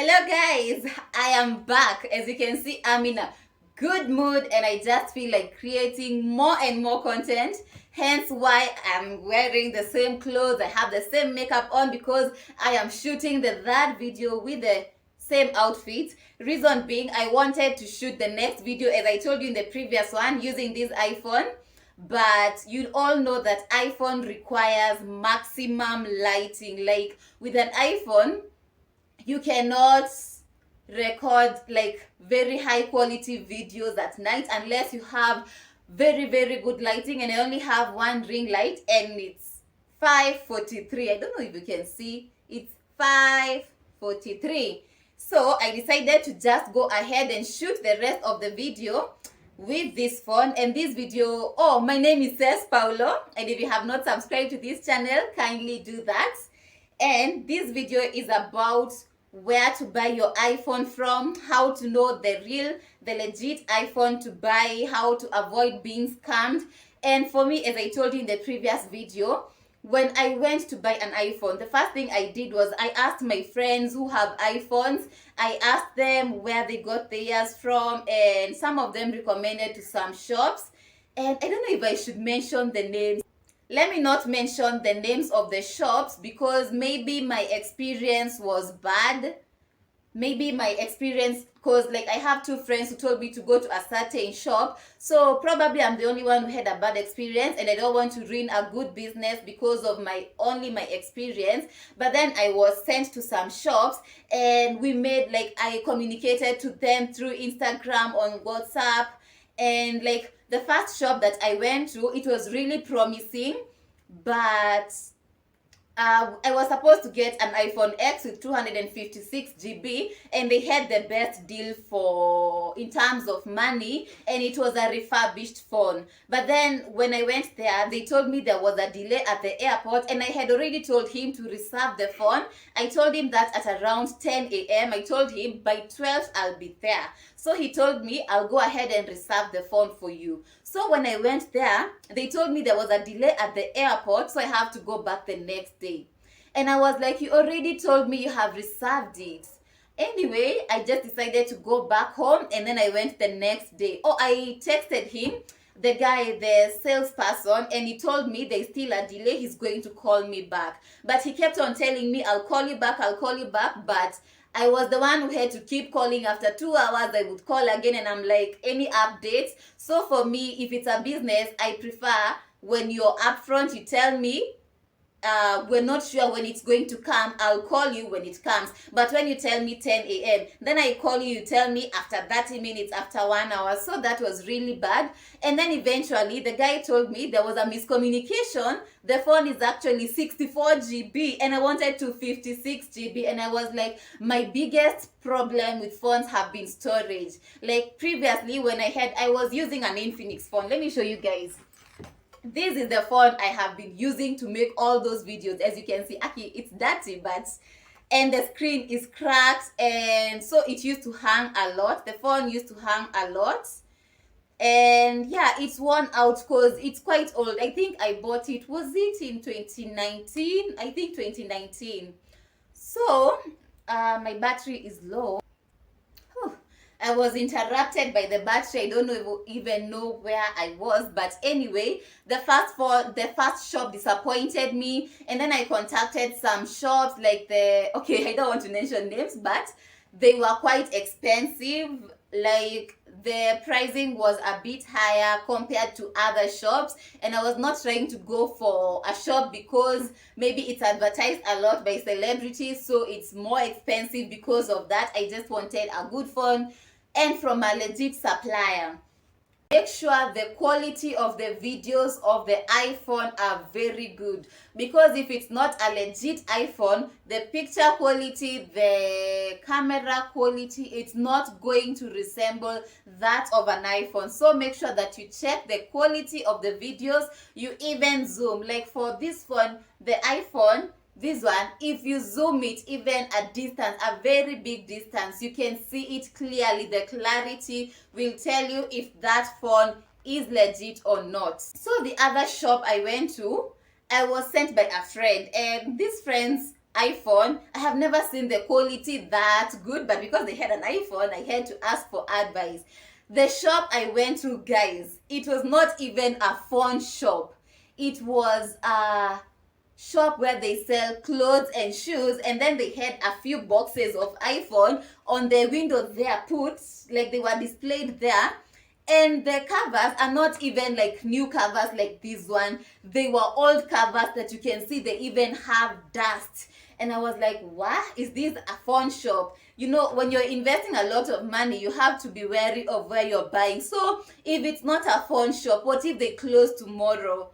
Hello guys, I am back. As you can see, I'm in a good mood and I just feel like creating more and more content. Hence why I'm wearing the same clothes, I have the same makeup on because I am shooting the third video with the same outfit. Reason being, I wanted to shoot the next video as I told you in the previous one using this iPhone. But you all know that iPhone requires maximum lighting. Like with an iPhone, you cannot record like very high quality videos at night unless you have very good lighting, and I only have one ring light and it's 5:43. I don't know if you can see, it's 5:43. So I decided to just go ahead and shoot the rest of the video with this phone. And this video, oh, my name is Ses Paulo, and if you have not subscribed to this channel, kindly do that. And this video is about where to buy your iPhone from, how to know the legit iPhone to buy, how to avoid being scammed. And for me, as I told you in the previous video, when I went to buy an iPhone, the first thing I did was I asked my friends who have iPhones. I asked them where they got theirs from, and some of them recommended to some shops. And I don't know if I should mention the names. Let me not mention the names of the shops because maybe my experience was bad. Maybe my experience, because like I have two friends who told me to go to a certain shop, so probably I'm the only one who had a bad experience, and I don't want to ruin a good business because of my experience. But then I was sent to some shops and we made, like, I communicated to them through Instagram, on WhatsApp. And like the first shop that I went to, it was really promising, but I was supposed to get an iPhone X with 256 GB, and they had the best deal for in terms of money, and it was a refurbished phone. But then when I went there, they told me there was a delay at the airport, and I had already told him to reserve the phone. I told him that at around 10 a.m. I told him by 12 I'll be there. So he told me, I'll go ahead and reserve the phone for you. So when I went there, they told me there was a delay at the airport, so I have to go back the next day. And I was like, you already told me you have reserved it. Anyway, I just decided to go back home, and then I went the next day. Oh, I texted him, the guy, the salesperson, and he told me there's still a delay, he's going to call me back. But he kept on telling me, I'll call you back, but I was the one who had to keep calling. After 2 hours, I would call again, and I'm like, any updates? So for me, if it's a business, I prefer when you're upfront, you tell me, we're not sure when it's going to come, I'll call you when it comes. But when you tell me 10 a.m., then I call you, you tell me after 30 minutes, after 1 hour. So that was really bad. And then eventually the guy told me there was a miscommunication. The phone is actually 64 GB and I wanted 256 GB. And I was like, my biggest problem with phones have been storage. Like previously when I was using an Infinix phone. Let me show you guys. This is the phone I have been using to make all those videos. As you can see, actually it's dirty, and the screen is cracked, and so it used to hang a lot. The phone used to hang a lot, and yeah, it's worn out because it's quite old. I think I bought it, was it in 2019? I think 2019. So my battery is low. I was interrupted by the battery. I don't even know where I was, but anyway, the first shop disappointed me, and then I contacted some shops like I don't want to mention names, but they were quite expensive. Like the pricing was a bit higher compared to other shops, and I was not trying to go for a shop because maybe it's advertised a lot by celebrities, so it's more expensive. Because of that, I just wanted a good phone and from a legit supplier. Make sure the quality of the videos of the iPhone are very good, because if it's not a legit iPhone, the picture quality, the camera quality, it's not going to resemble that of an iPhone. So make sure that you check the quality of the videos. You even zoom. Like for this phone, the iPhone, this one, if you zoom it even a distance, a very big distance, you can see it clearly. The clarity will tell you if that phone is legit or not. So the other shop I went to, I was sent by a friend, and these friends iPhone. I have never seen the quality that good, but because they had an iPhone, I had to ask for advice. The shop I went to, guys, it was not even a phone shop. It was a shop where they sell clothes and shoes, and then they had a few boxes of iPhone on the window there, put like they were displayed there. And the covers are not even like new covers like this one. They were old covers that you can see they even have dust. And I was like, what? Is this a phone shop? You know, when you're investing a lot of money, you have to be wary of where you're buying. So if it's not a phone shop, what if they close tomorrow?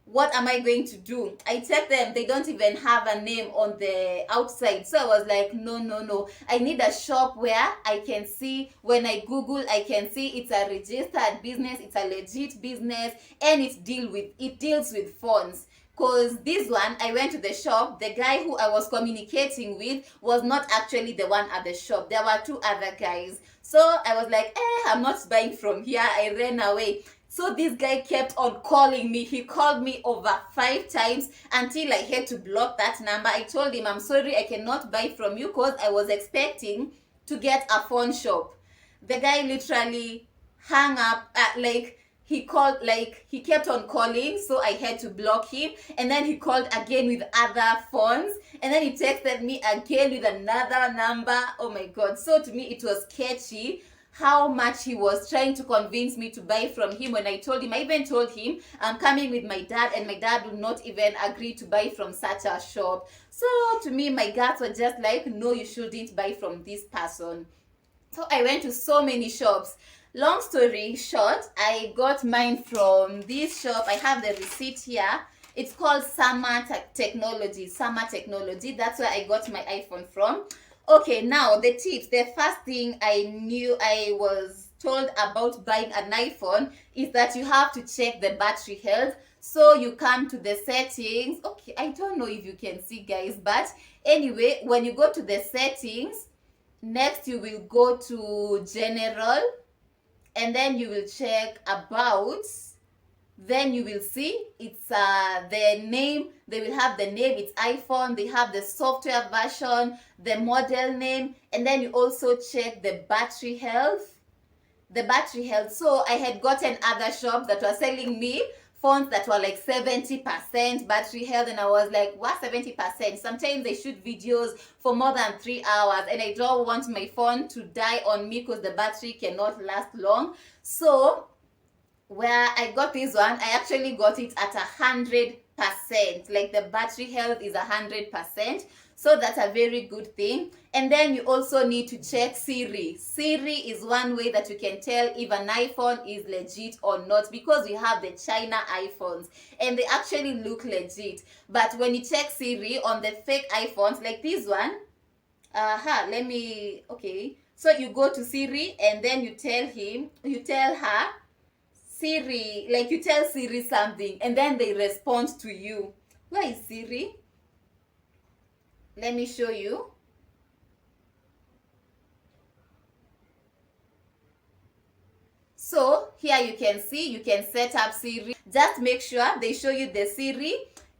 What am I going to do? I checked them, they don't even have a name on the outside. So I was like, no, no, no. I need a shop where I can see, when I Google, I can see it's a registered business, it's a legit business, and it deals with phones. Because this one, I went to the shop, the guy who I was communicating with was not actually the one at the shop. There were two other guys. So I was like, I'm not buying from here. I ran away. So this guy kept on calling me. He called me over 5 times until I had to block that number. I told him, I'm sorry, I cannot buy from you because I was expecting to get a phone shop. The guy literally hung up, he kept on calling, so I had to block him. And then he called again with other phones, and then he texted me again with another number. Oh my god. So to me it was sketchy how much he was trying to convince me to buy from him. When I told him, I even told him I'm coming with my dad, and my dad would not even agree to buy from such a shop. So to me, my guts were just like, no, you shouldn't buy from this person. So I went to so many shops. Long story short, I got mine from this shop. I have the receipt here. It's called Summer Technology. That's where I got my iPhone from. Okay, now the tips. The first thing I was told about buying an iPhone is that you have to check the battery health. So you come to the settings. Okay, I don't know if you can see, guys, but anyway, when you go to the settings, next you will go to general, and then you will check about. Then you will see it's the name. They will have the name, it's iPhone. They have the software version, the model name, and then you also check the battery health. So I had gotten other shops that were selling me phones that were like 70% battery health, and I was like, what, 70%? Sometimes they shoot videos for more than 3 hours, and I don't want my phone to die on me because the battery cannot last long. So where I got this one, I actually got it at 100%. Like the battery health is 100%. So that's a very good thing. And then you also need to check Siri. Siri is one way that you can tell if an iPhone is legit or not, because we have the China iPhones and they actually look legit. But when you check Siri on the fake iPhones like this one, okay. So you go to Siri and then you tell her, Siri, like you tell Siri something and then they respond to you. Where is Siri? Let me show you. So here you can see, you can set up Siri. Just make sure they show you the Siri,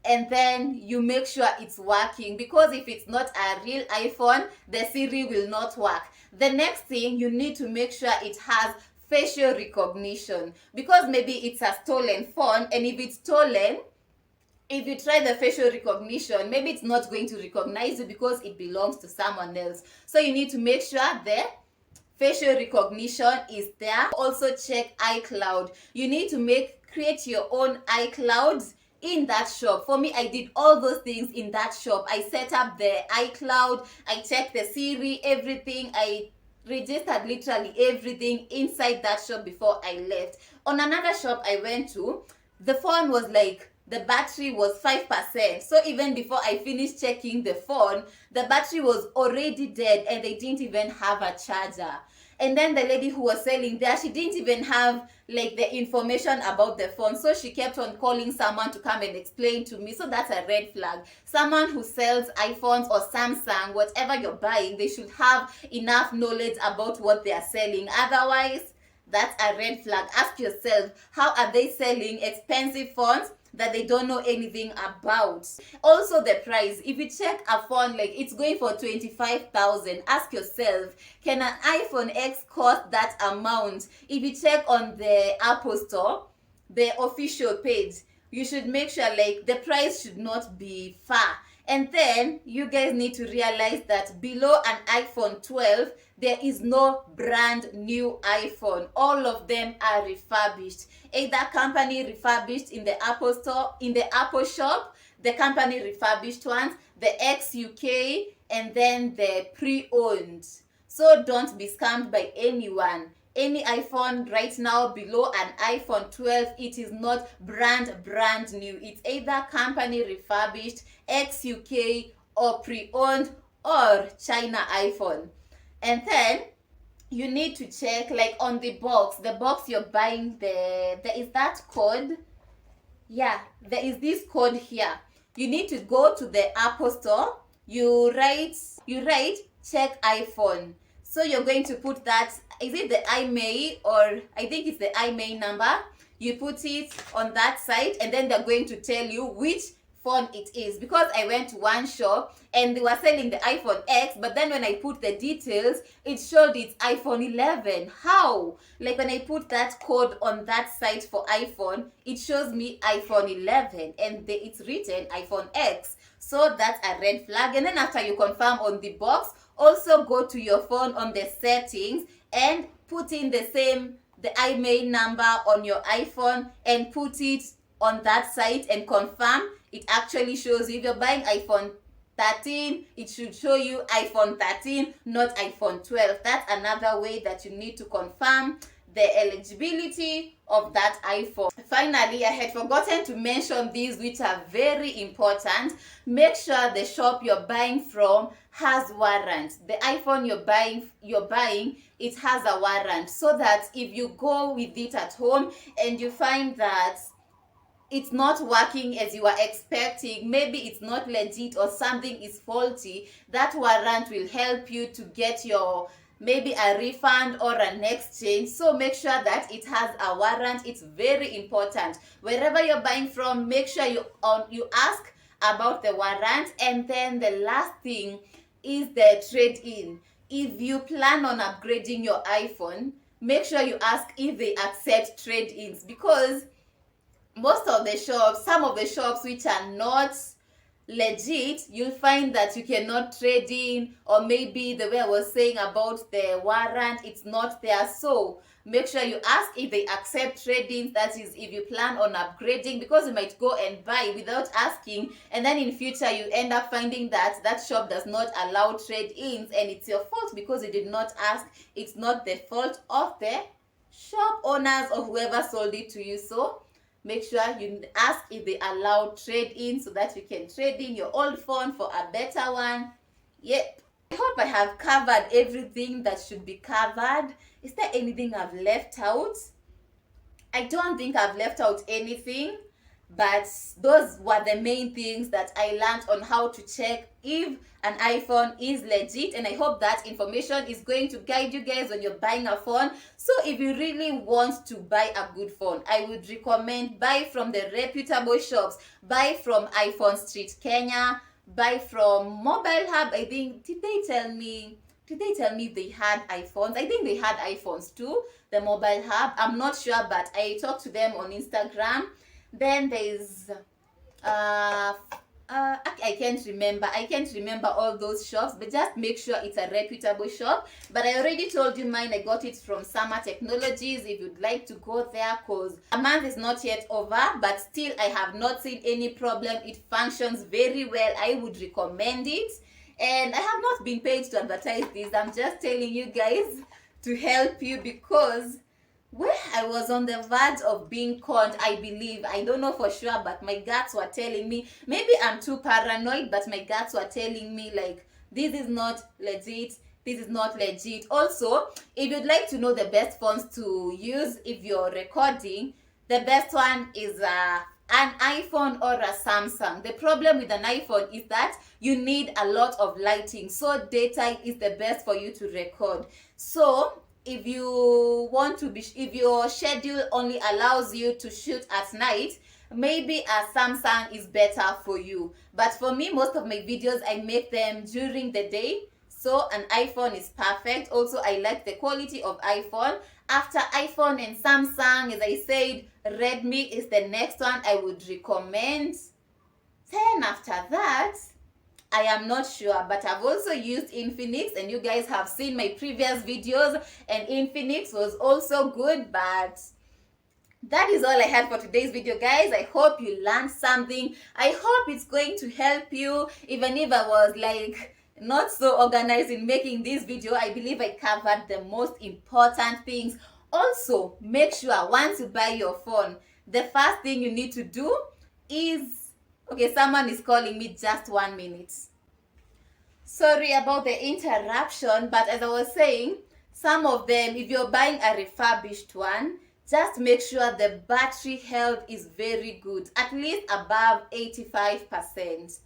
and then you make sure it's working, because if it's not a real iPhone, the Siri will not work. The next thing, you need to make sure it has facial recognition, because maybe it's a stolen phone, and if it's stolen, if you try the facial recognition, maybe it's not going to recognize you because it belongs to someone else. So you need to make sure the facial recognition is there. Also check iCloud. You need to create your own iCloud in that shop. For me, I did all those things in that shop. I set up the iCloud, I checked the Siri, everything. I registered literally everything inside that shop before I left. On another shop I went to, the phone was like, the battery was 5%. So even before I finished checking the phone, the battery was already dead and they didn't even have a charger. And then the lady who was selling there, she didn't even have like the information about the phone. So she kept on calling someone to come and explain to me. So that's a red flag. Someone who sells iPhones or Samsung, whatever you're buying, they should have enough knowledge about what they are selling. Otherwise, that's a red flag. Ask yourself, how are they selling expensive phones that they don't know anything about. Also the price, if you check a phone like it's going for 25,000, ask yourself, can an iPhone X cost that amount? If you check on the Apple Store, the official page, you should make sure like the price should not be far. And then you guys need to realize that below an iPhone 12, there is no brand new iPhone. All of them are refurbished. Either company refurbished in the Apple Store, in the Apple shop, the company refurbished ones, the X UK, and then the pre-owned. So don't be scammed by anyone. Any iPhone right now below an iPhone 12, it is not brand new. It's either company refurbished, ex UK, or pre-owned, or China iPhone. And then you need to check like on the box you're buying, there is that code. Yeah, there is this code here. You need to go to the Apple Store, you write check iPhone. So you're going to put that, is it the IMEI, or I think it's the IMEI number. You put it on that site, and then they're going to tell you which phone it is. Because I went to one shop and they were selling the iPhone X, but then when I put the details, it showed it's iPhone 11. How? Like when I put that code on that site for iPhone, it shows me iPhone 11 and it's written iPhone X. So that's a red flag. And then after you confirm on the box, also go to your phone on the settings and put in the IMEI number on your iPhone and put it on that site and confirm. It actually shows you. If you're buying iPhone 13, it should show you iPhone 13, not iPhone 12. That's another way that you need to confirm the eligibility of that iPhone. Finally, I had forgotten to mention these, which are very important. Make sure the shop you're buying from has warrant. The iPhone you're buying, it has a warrant, so that if you go with it at home and you find that it's not working as you were expecting, maybe it's not legit or something is faulty, that warrant will help you to get your maybe a refund or an exchange. So make sure that it has a warrant. It's very important. Wherever you're buying from, make sure you ask about the warrant. And then the last thing is the trade-in. If you plan on upgrading your iPhone, make sure you ask if they accept trade-ins, because most of the shops, some of the shops which are not legit, you'll find that you cannot trade in, or maybe the way I was saying about the warrant, it's not there. So make sure you ask if they accept trade-ins. That is, if you plan on upgrading, because you might go and buy without asking, and then in future you end up finding that that shop does not allow trade-ins, and it's your fault because you did not ask. It's not the fault of the shop owners or whoever sold it to you. So make sure you ask if they allow trade-in, so that you can trade in your old phone for a better one. Yep. I hope I have covered everything that should be covered. Is there anything I've left out? I don't think I've left out anything, but those were the main things that I learned on how to check if an iPhone is legit, and I hope that information is going to guide you guys when you're buying a phone. So if you really want to buy a good phone, I would recommend buy from the reputable shops. Buy from iPhone Street Kenya, buy from Mobile Hub. I think, did they tell me they had iPhones? I think they had iPhones too, the Mobile Hub. I'm not sure, but I talked to them on Instagram. Then there's I can't remember all those shops, but just make sure it's a reputable shop. But I already told you mine, I got it from Summer Technologies. If you'd like to go there, cause a month is not yet over, but still I have not seen any problem. It functions very well. I would recommend it, and I have not been paid to advertise this. I'm just telling you guys to help you, because where I was on the verge of being conned, I believe. I don't know for sure, but my guts were telling me. Maybe I'm too paranoid, but my guts were telling me like, this is not legit. This is not legit. Also, if you'd like to know the best phones to use if you're recording, the best one is an iPhone or a Samsung. The problem with an iPhone is that you need a lot of lighting. So daytime is the best for you to record. So if you want to be, if your schedule only allows you to shoot at night, maybe a Samsung is better for you. But for me, most of my videos, I make them during the day. So an iPhone is perfect. Also, I like the quality of iPhone. After iPhone and Samsung, as I said, Redmi is the next one I would recommend. Then after that, I am not sure, but I've also used Infinix, and you guys have seen my previous videos, and Infinix was also good. But that is all I had for today's video, guys. I hope you learned something. I hope it's going to help you. Even if I was like not so organized in making this video, I believe I covered the most important things. Also, make sure once you buy your phone, the first thing you need to do is, okay, someone is calling me, just 1 minute. Sorry about the interruption, but as I was saying, some of them, if you're buying a refurbished one, just make sure the battery health is very good, at least above 85%.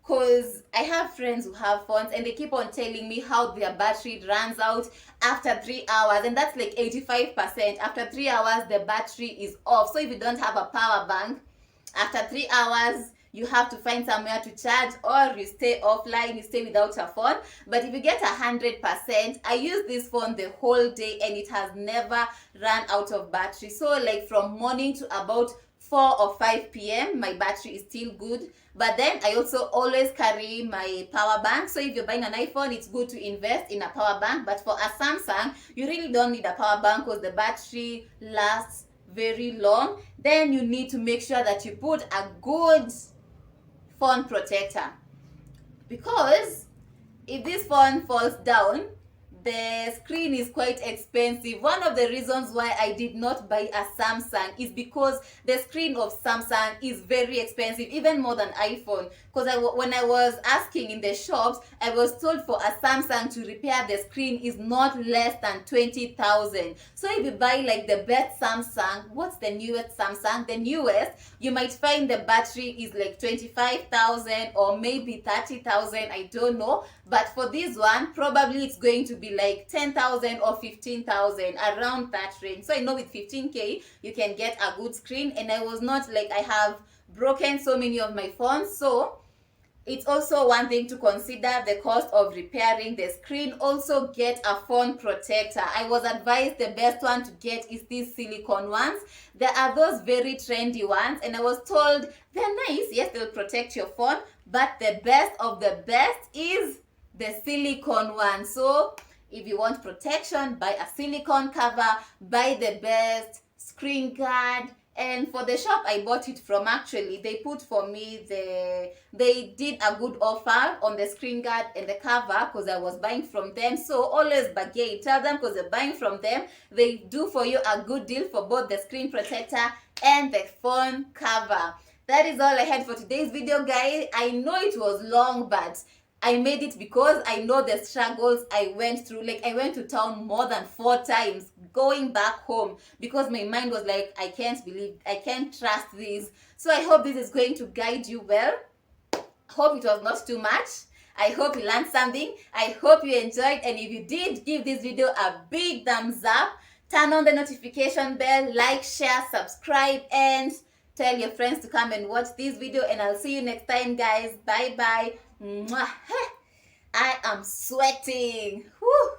Because I have friends who have phones and they keep on telling me how their battery runs out after 3 hours, and that's like 85%. After 3 hours, the battery is off. So if you don't have a power bank, after 3 hours, you have to find somewhere to charge, or you stay offline, you stay without a phone. But if you get 100%, I use this phone the whole day and it has never run out of battery. So like from morning to about 4 or 5 p.m. my battery is still good. But then I also always carry my power bank. So if you're buying an iPhone, it's good to invest in a power bank. But for a Samsung, you really don't need a power bank because the battery lasts very long. Then you need to make sure that you put a good phone protector, because if this phone falls down, the screen is quite expensive. One of the reasons why I did not buy a Samsung is because the screen of Samsung is very expensive, even more than iPhone. Because when I was asking in the shops, I was told for a Samsung to repair the screen is not less than 20,000. So if you buy like the best Samsung, what's the newest Samsung? The newest, you might find the battery is like 25,000 or maybe 30,000. I don't know. But for this one, probably it's going to be like 10,000 or 15,000, around that range. So I know with 15K, you can get a good screen. And I was not like, I have broken so many of my phones. So it's also one thing to consider, the cost of repairing the screen. Also get a phone protector. I was advised the best one to get is these silicone ones. There are those very trendy ones, and I was told they're nice. Yes, they'll protect your phone, but the best of the best is the silicone one. So if you want protection, buy a silicone cover, buy the best screen guard. And for the shop I bought it from, actually, they put for me they did a good offer on the screen guard and the cover because I was buying from them. So always bargain, tell them, because you're buying from them, they do for you a good deal for both the screen protector and the phone cover. That is all I had for today's video, guys. I know it was long, but I made it because I know the struggles I went through. Like, I went to town more than 4 times going back home because my mind was like, I can't trust this. So I hope this is going to guide you well. Hope it was not too much. I hope you learned something. I hope you enjoyed. And if you did, give this video a big thumbs up. Turn on the notification bell, like, share, subscribe, and tell your friends to come and watch this video. And I'll see you next time, guys. Bye bye. Mwah. I am sweating. Whew.